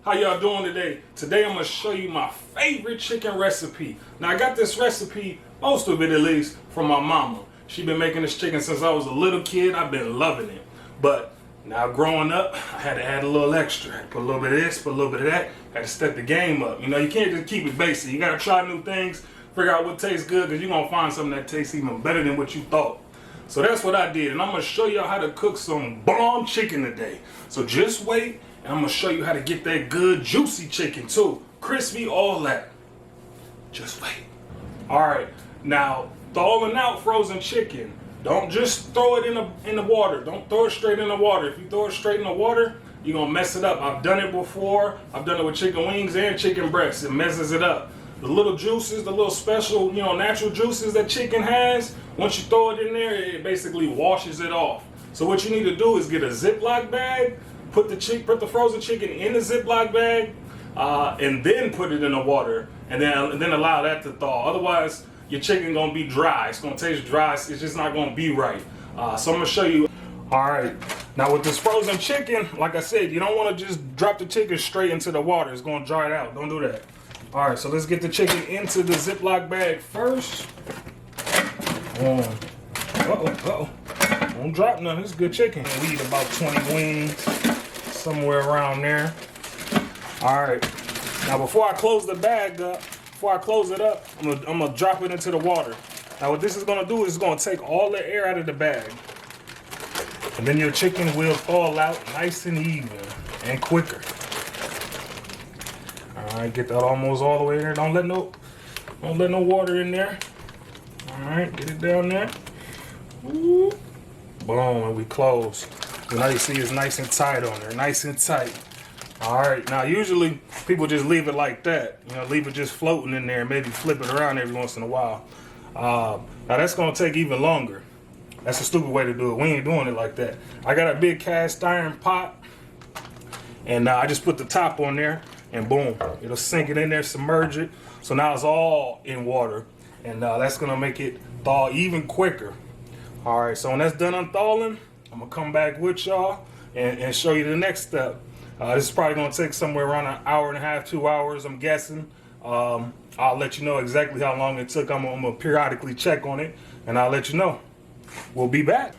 How y'all doing today? Today I'm gonna show you my favorite chicken recipe. Now I got this recipe, most of it at least, from my mama. She been making this chicken since I was a little kid. I've been loving it. But now growing up, I had to add a little extra. I had to put a little bit of this, put a little bit of that. Had to step the game up. You know, you can't just keep it basic. You gotta try new things, figure out what tastes good, because you're gonna find something that tastes even better than what you thought. So that's what I did, and I'm gonna show y'all how to cook some bomb chicken today. So just wait, and I'm gonna show you how to get that good juicy chicken too. Crispy, all that. Just wait. All right, now thawing out frozen chicken. Don't just throw it in the water. Don't throw it straight in the water. If you throw it straight in the water, you're gonna mess it up. I've done it before. I've done it with chicken wings and chicken breasts. It messes it up. The little juices, the little special, natural juices that chicken has, once you throw it in there, it basically washes it off. So what you need to do is get a Ziploc bag, put the frozen chicken in the Ziploc bag, and then put it in the water, and then allow that to thaw. Otherwise, your chicken gonna be dry. It's gonna taste dry. It's just not gonna be right. So I'm gonna show you. All right. Now with this frozen chicken, like I said, you don't want to just drop the chicken straight into the water. It's gonna dry it out. Don't do that. All right, so let's get the chicken into the Ziploc bag first. Don't drop none. This is good chicken. We eat about 20 wings, somewhere around there. All right. Now before I close the bag up, I'm gonna drop it into the water. Now what this is gonna do is it's gonna take all the air out of the bag, and then your chicken will thaw out nice and even and quicker. All right, get that almost all the way in there. Don't let no water in there. All right, get it down there. Ooh. Boom, and we close. So now you see it's nice and tight on there, nice and tight. All right, now usually people just leave it like that. Leave it just floating in there and maybe flip it around every once in a while. Now that's gonna take even longer. That's a stupid way to do it. We ain't doing it like that. I got a big cast iron pot, and I just put the top on there. And boom, it'll sink it in there, submerge it. So now it's all in water, and that's gonna make it thaw even quicker. All right, so when that's done unthawing, I'm gonna come back with y'all and show you the next step. This is probably gonna take somewhere around an hour and a half, 2 hours, I'm guessing. I'll let you know exactly how long it took. I'm gonna periodically check on it, and I'll let you know. We'll be back.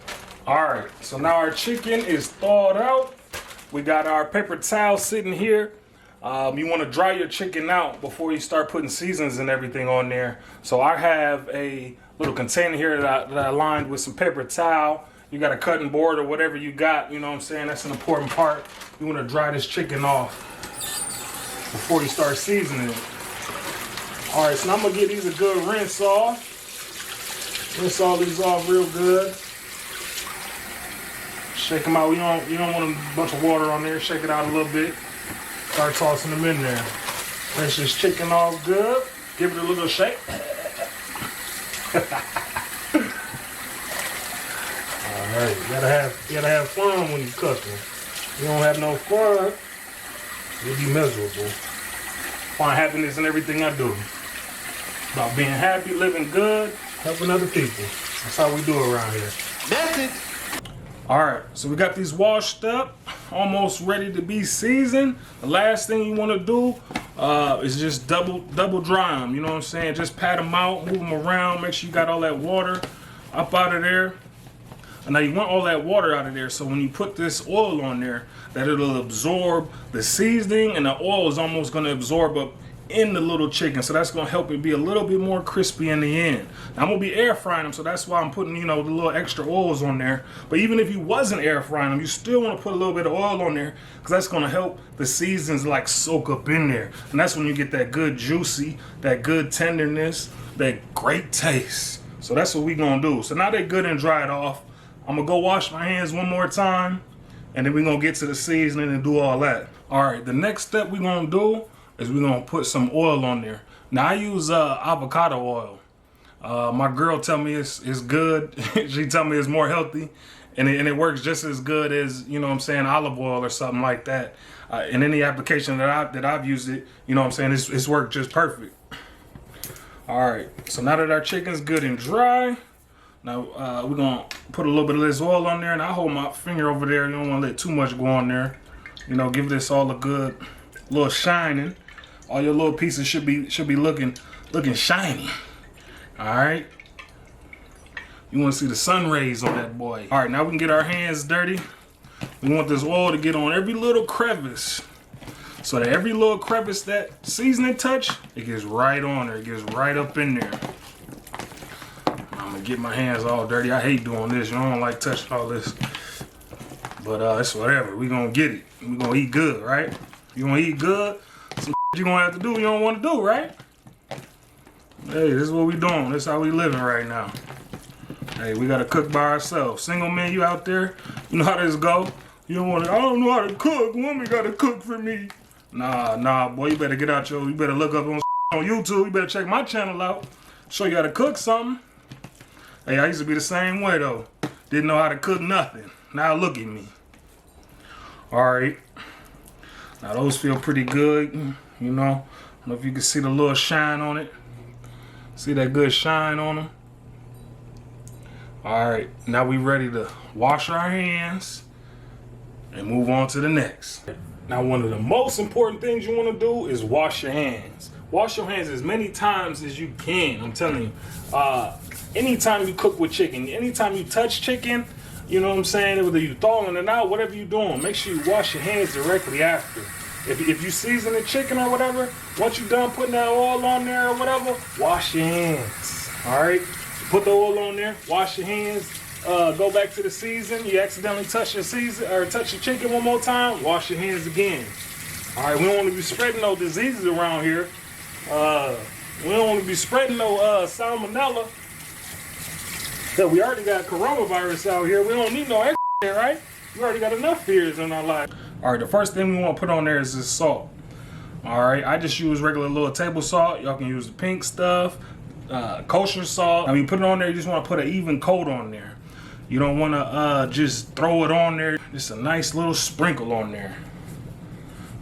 All right, so now our chicken is thawed out. We got our paper towel sitting here. You want to dry your chicken out before you start putting seasons and everything on there. So I have a little container here that I lined with some paper towel. You got a cutting board or whatever you got, you know what I'm saying? That's an important part. You want to dry this chicken off before you start seasoning it. All right, so now I'm going to give these a good rinse off. Rinse all these off real good. Shake them out. You don't want a bunch of water on there. Shake it out a little bit. Start tossing them in there. Rinse this chicken off good. Give it a little shake. Alright, you gotta have fun when you cooking. If you don't have no fun, you'll be miserable. Find happiness in everything I do. About being happy, living good, helping other people. That's how we do around here. That's it. Alright, so we got these washed up, almost ready to be seasoned. The last thing you want to do is just double dry them, you know what I'm saying? Just pat them out, move them around, make sure you got all that water up out of there. And now you want all that water out of there, so when you put this oil on there, that it'll absorb the seasoning, and the oil is almost going to absorb up in the little chicken, so that's gonna help it be a little bit more crispy in the end. Now, I'm gonna be air frying them, so that's why I'm putting the little extra oils on there. But even if you wasn't air frying them, you still want to put a little bit of oil on there, because that's gonna help the seasons like soak up in there, and that's when you get that good juicy, that good tenderness, that great taste. So that's what we gonna do. So now they're good and dried off. I'm gonna go wash my hands one more time, and then we're gonna get to the seasoning and do all that. All right, the next step we're gonna do is we're gonna put some oil on there. Now I use avocado oil. My girl tell me it's good. She tell me it's more healthy, and it works just as good as, olive oil or something like that. In any application that I've used it, it's worked just perfect. All right, so now that our chicken's good and dry, now we're gonna put a little bit of this oil on there, and I hold my finger over there. You don't want to let too much go on there. Give this all a good a little shining. All your little pieces should be looking shiny. All right. You want to see the sun rays on that boy. All right, now we can get our hands dirty. We want this oil to get on every little crevice, so that every little crevice that seasoning touch, it gets right on there. It gets right up in there. I'm gonna get my hands all dirty. I hate doing this. You don't like touching all this, but it's whatever. We gonna get it. We gonna eat good, right? You gonna eat good. Some you gonna have to do. You don't want to do, right? Hey, this is what we doing. This is how we living right now. Hey, we gotta cook by ourselves. Single men, you out there, you know how this go. You don't want to, I don't know how to cook. Woman gotta cook for me. Nah, boy, you better get out you better look up on YouTube. You better check my channel out. Show you how to cook something. Hey, I used to be the same way though. Didn't know how to cook nothing. Now look at me. All right. Now those feel pretty good, you know. I don't know if you can see the little shine on it. See that good shine on them? All right, now we ready to wash our hands and move on to the next. Now, one of the most important things you want to do is wash your hands. Wash your hands as many times as you can. I'm telling you, anytime you cook with chicken, anytime you touch chicken, you know what I'm saying, whether you thawing it out, whatever you're doing, make sure you wash your hands directly after. If you season the chicken or whatever, once you're done putting that oil on there or whatever, wash your hands, all right? Put the oil on there, wash your hands, go back to the season. You accidentally touch your season or touch your chicken one more time, wash your hands again. All right, we don't want to be spreading no diseases around here. We don't want to be spreading no salmonella. Cause we already got coronavirus out here. We don't need no extra here, right? We already got enough fears in our life. All right, the first thing we want to put on there is this salt. All right, I just use regular little table salt. Y'all can use the pink stuff. Kosher salt. I mean, put it on there. You just want to put an even coat on there. You don't want to just throw it on there. Just a nice little sprinkle on there.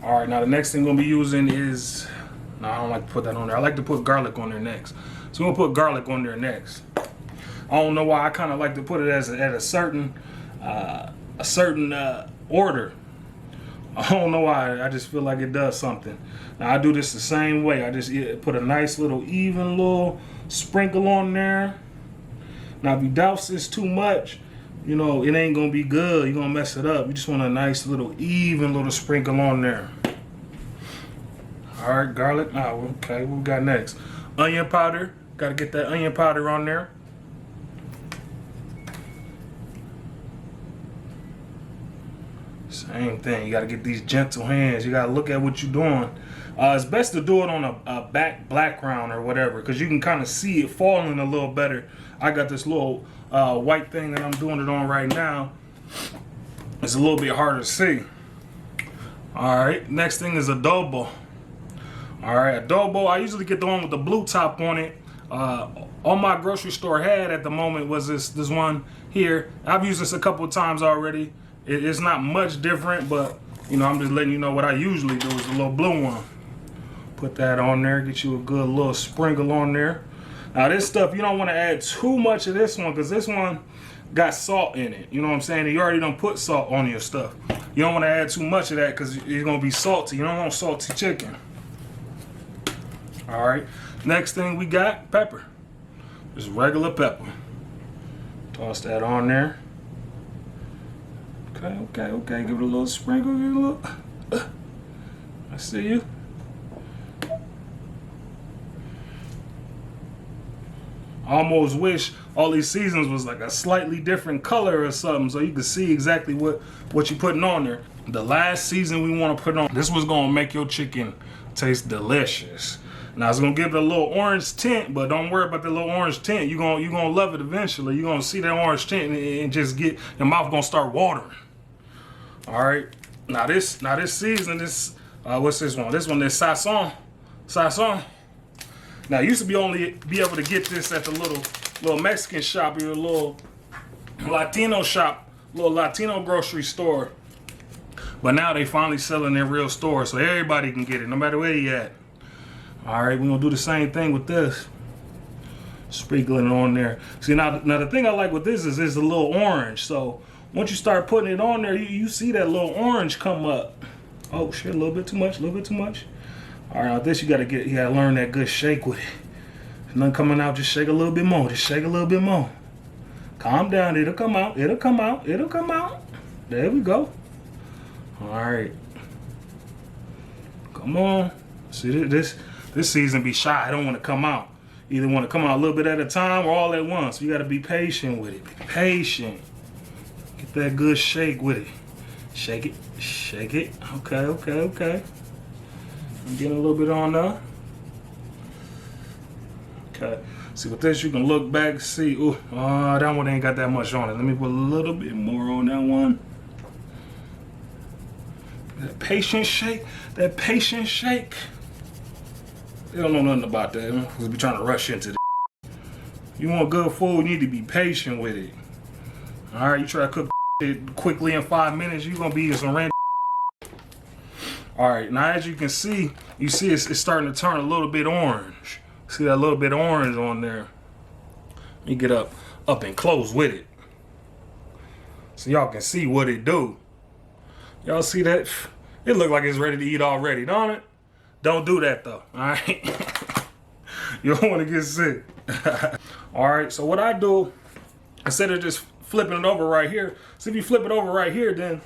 All right, now the next thing we're gonna be using is, no, I don't like to put that on there. I like to put garlic on there next. So we're gonna put garlic on there next. I don't know why I kind of like to put it as at a certain order. I don't know why. I just feel like it does something. Now I do this the same way. I just put a nice little even little sprinkle on there. Now if you douse this too much, you know, it ain't gonna be good. You're gonna mess it up. You just want a nice little even little sprinkle on there. All right, garlic. Oh, okay, what we got next? Onion powder. Gotta get that onion powder on there. Same thing. You gotta get these gentle hands. You gotta look at what you're doing. It's best to do it on a background or whatever, because you can kind of see it falling a little better. I got this little white thing that I'm doing it on right now. It's a little bit harder to see. All right, next thing is adobo. All right, adobo, I usually get the one with the blue top on it. All my grocery store had at the moment was this one here. I've used this a couple of times already. It's not much different, but you know, I'm just letting you know what I usually do is the little blue one. Put that on there, get you a good little sprinkle on there. Now this stuff, you don't want to add too much of this one, because this one got salt in it. You know what I'm saying? You already done put salt on your stuff. You don't want to add too much of that because it's going to be salty. You don't want salty chicken. All right. Next thing we got, pepper. Just regular pepper. Toss that on there. Okay. Give it a little sprinkle. Give it a little. I see you. I almost wish all these seasons was like a slightly different color or something, so you can see exactly what you're putting on there. The last season we want to put on, this was gonna make your chicken taste delicious. Now it's gonna give it a little orange tint, but don't worry about the little orange tint. You're gonna love it eventually. You're gonna see that orange tint and just get your mouth gonna start watering. All right. Now this season, what's this one? This one is Sazon. Sazon. Now, you used to be able to get this at the little Mexican shop, or a little Latino shop, little Latino grocery store. But now they finally sell in their real store, so everybody can get it, no matter where you at. All right, we're gonna do the same thing with this. Sprinkling it on there. See, now the thing I like with this is it's a little orange. So once you start putting it on there, you see that little orange come up. Oh shit, a little bit too much, a little bit too much. All right, now this you gotta learn that good shake with it. If nothing coming out, just shake a little bit more. Just shake a little bit more. Calm down, it'll come out, it'll come out, it'll come out. There we go. All right. Come on. See, this season be shy. I don't want to come out. Either want to come out a little bit at a time or all at once. You got to be patient with it. Be patient. Get that good shake with it. Shake it. Shake it. Okay, okay, okay. I'm getting a little bit on there. Okay. See, with this, you can look back, see. Ooh, that one ain't got that much on it. Let me put a little bit more on that one. That patient shake. That patient shake. They don't know nothing about that. We'll be trying to rush into this. You want good food, you need to be patient with it. All right, you try to cook it quickly in 5 minutes, you're going to be eating some random. All right, now as you can see, it's starting to turn a little bit orange. See that little bit of orange on there? Let me get up and close with it, so y'all can see what it do. Y'all see that? It look like it's ready to eat already, don't it? Don't do that though, all right? You don't want to get sick. All right, so what I do, instead of just flipping it over right here, so if you flip it over right here, then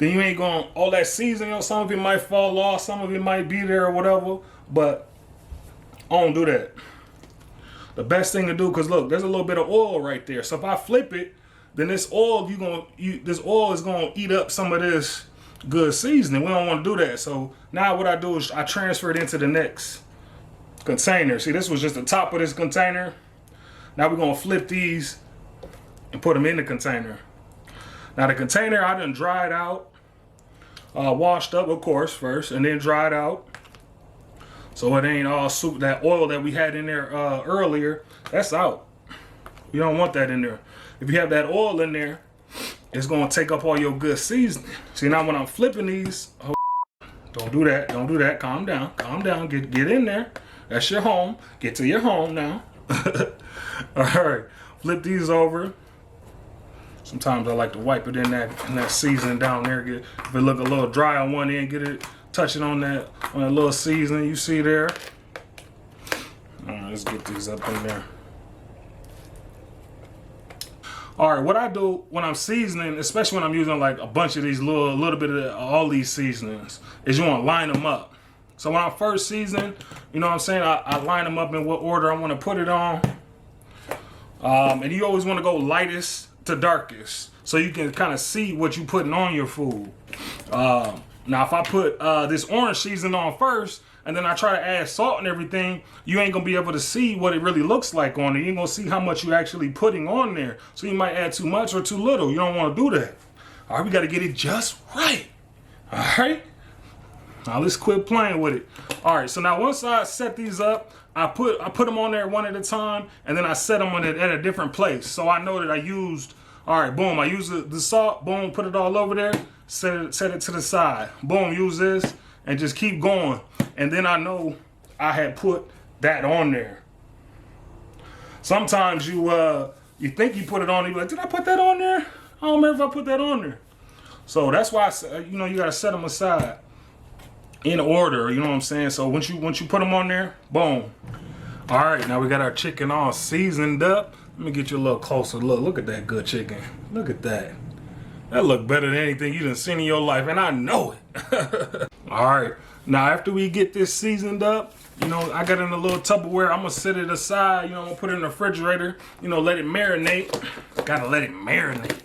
you ain't going, all that seasoning, you know, some of it might fall off, some of it might be there or whatever, but I don't do that. The best thing to do, because look, there's a little bit of oil right there. So if I flip it, then this oil, this oil is gonna eat up some of this good seasoning. We don't want to do that. So now what I do is I transfer it into the next container. See, this was just the top of this container. Now we're gonna flip these and put them in the container. Now the container, I done dried out, washed up, of course, first, and then dried out. So it ain't all soup. That oil that we had in there earlier, that's out. You don't want that in there. If you have that oil in there, it's gonna take up all your good seasoning. See, now when I'm flipping these, oh, don't do that, don't do that. Calm down, get in there. That's your home. Get to your home now. All right, flip these over. Sometimes I like to wipe it in that seasoning down there. If it look a little dry on one end, get it, touch it on that little seasoning you see there. All right, let's get these up in there. All right, what I do when I'm seasoning, especially when I'm using like a bunch of these little bit of all these seasonings, is you want to line them up. So when I'm first seasoning, you know what I'm saying, I line them up in what order I want to put it on. And you always want to go lightest to darkest, so you can kind of see what you're putting on your food. Now, if I put this orange seasoning on first, and then I try to add salt and everything, you ain't gonna be able to see what it really looks like on it. You ain't gonna see how much you're actually putting on there. So you might add too much or too little. You don't wanna do that. All right, we gotta get it just right. All right? Now let's quit playing with it. All right, so now once I set these up, I put them on there one at a time, and then I set them on it at a different place. So I know that I used, all right, boom, I used the salt, boom, put it all over there, set it to the side. Boom, use this, and just keep going. And then I know I had put that on there. Sometimes you think you put it on, you're like, did I put that on there? I don't remember if I put that on there. So that's why you gotta set them aside in order. You know what I'm saying? So once you put them on there, boom. All right, now we got our chicken all seasoned up. Let me get you a little closer look. Look at that good chicken. Look at that. That look better than anything you done seen in your life, and I know it. All right. Now, after we get this seasoned up, I got in a little Tupperware. I'm going to set it aside. I'm going to put it in the refrigerator. Let it marinate. Got to let it marinate.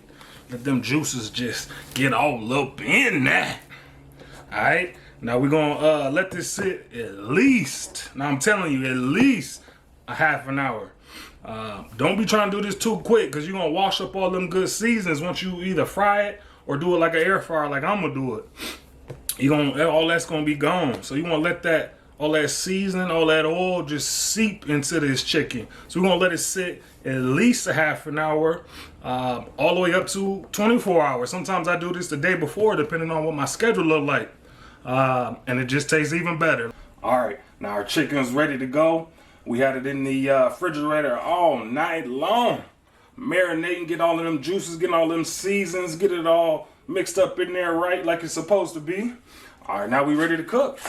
Let them juices just get all up in that. All right. Now, we're going to let this sit at least, now I'm telling you, at least a half an hour. Don't be trying to do this too quick, because you're going to wash up all them good seasons once you either fry it or do it like an air fryer like I'm going to do it. All that's gonna be gone. So you wanna let all that seasoning, all that oil just seep into this chicken. So we're gonna let it sit at least a half an hour, all the way up to 24 hours. Sometimes I do this the day before, depending on what my schedule look like. And it just tastes even better. All right, now our chicken's ready to go. We had it in the refrigerator all night long, marinating, get all of them juices, getting all them seasons, get it all mixed up in there right like it's supposed to be. All right, now we ready to cook.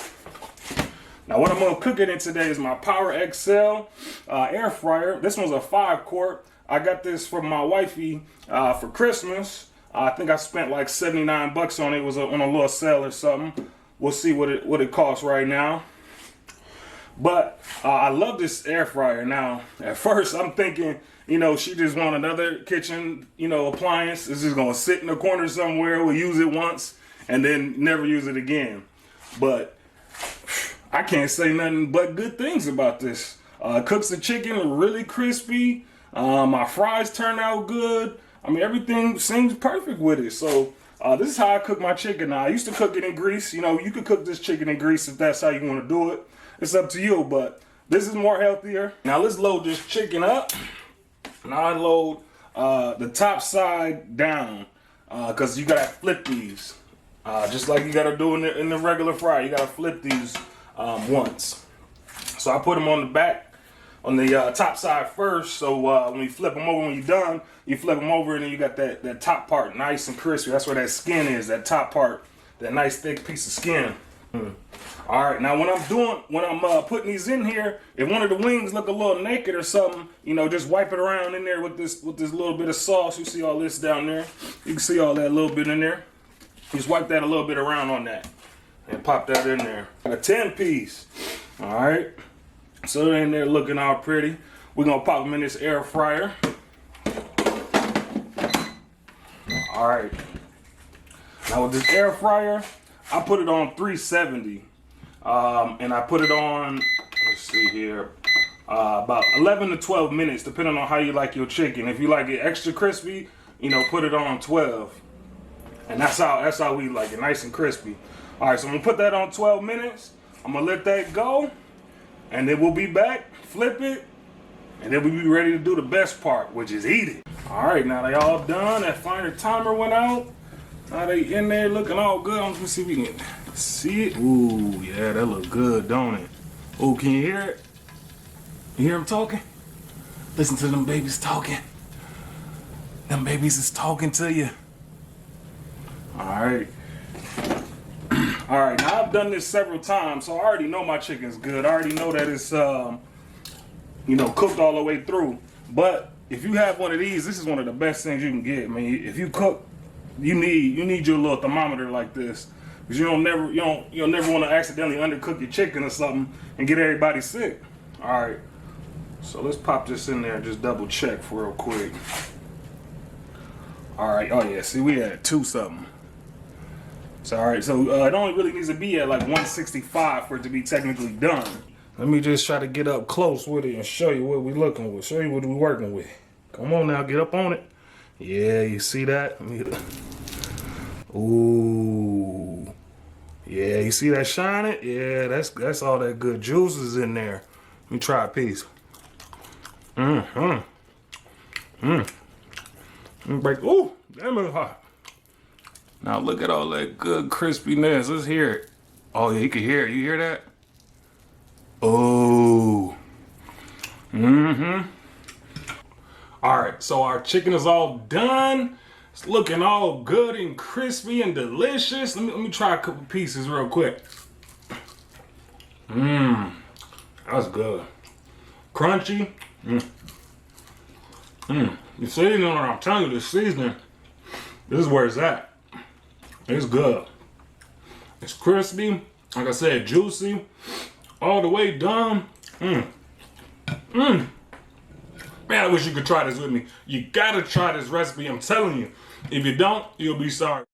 Now what I'm gonna cook it in today is my Power XL air fryer. This one's a 5-quart. I got this from my wifey for Christmas. I think I spent like 79 bucks on it. It was on a little sale or something. We'll see what it costs right now. But I love this air fryer. Now, at first I'm thinking, you know, she just want another kitchen, you know, appliance. It's just gonna sit in the corner somewhere. We'll use it once and then never use it again. But I can't say nothing but good things about this. Cooks the chicken really crispy. My fries turn out good. I mean, everything seems perfect with it. So this is how I cook my chicken now. I used to cook it in grease. You know, you could cook this chicken in grease if that's how you want to do it. It's up to you, but this is more healthier. Now let's load this chicken up. Now I load the top side down because you gotta flip these. Just like you gotta do in the regular fry. You gotta flip these once. So I put them on the back, on the top side first. So when you flip them over, when you're done, you flip them over and then you got that top part nice and crispy. That's where that skin is, that top part, that nice thick piece of skin. All right, now when I'm putting these in here, if one of the wings look a little naked or something, you know, just wipe it around in there with this little bit of sauce. You see all this down there? You can see all that little bit in there. Just wipe that a little bit around on that and pop that in there. Got a 10-piece. All right, so they're in there looking all pretty. We're gonna pop them in this air fryer. All right, now with this air fryer, I put it on 370. And I put it on, let's see here, about 11 to 12 minutes, depending on how you like your chicken. If you like it extra crispy, you know, put it on 12. And that's how we like it, nice and crispy. All right, so I'm gonna put that on 12 minutes. I'm gonna let that go, and then we'll be back, flip it, and then we'll be ready to do the best part, which is eat it. All right, now they all done. That finder timer went out. Now they in there looking all good. I'm gonna see if we can see it. Ooh, yeah, that look good, don't it? Oh, can you hear it? You hear them talking? Listen to them babies talking. Them babies is talking to you. All right. All right, now I've done this several times, so I already know my chicken's good. I already know that it's, you know, cooked all the way through. But if you have one of these, this is one of the best things you can get. I mean, if you cook, you need your little thermometer like this, because you'll never want to accidentally undercook your chicken or something and get everybody sick. All right, so let's pop this in there and just double check for real quick. All right, oh yeah, see, we at 2 something. So all right, so it only really needs to be at like 165 for it to be technically done. Let me just try to get up close with it and show you what we're looking with, show you what we're working with. Come on now, get up on it. Yeah, you see that? Ooh. Yeah, you see that shining? Yeah, that's all that good juices in there. Let me try a piece. Break. Ooh, damn it hot. Now look at all that good crispiness. Let's hear it. Oh yeah, you can hear it. You hear that? Oh. All right, so our chicken is all done. It's looking all good and crispy and delicious. Let me try a couple pieces real quick. That's good. Crunchy. You see, you know what I'm telling you, the seasoning, this is where it's at. It's good. It's crispy, like I said, juicy, all the way done. Man, I wish you could try this with me. You gotta try this recipe, I'm telling you. If you don't, you'll be sorry.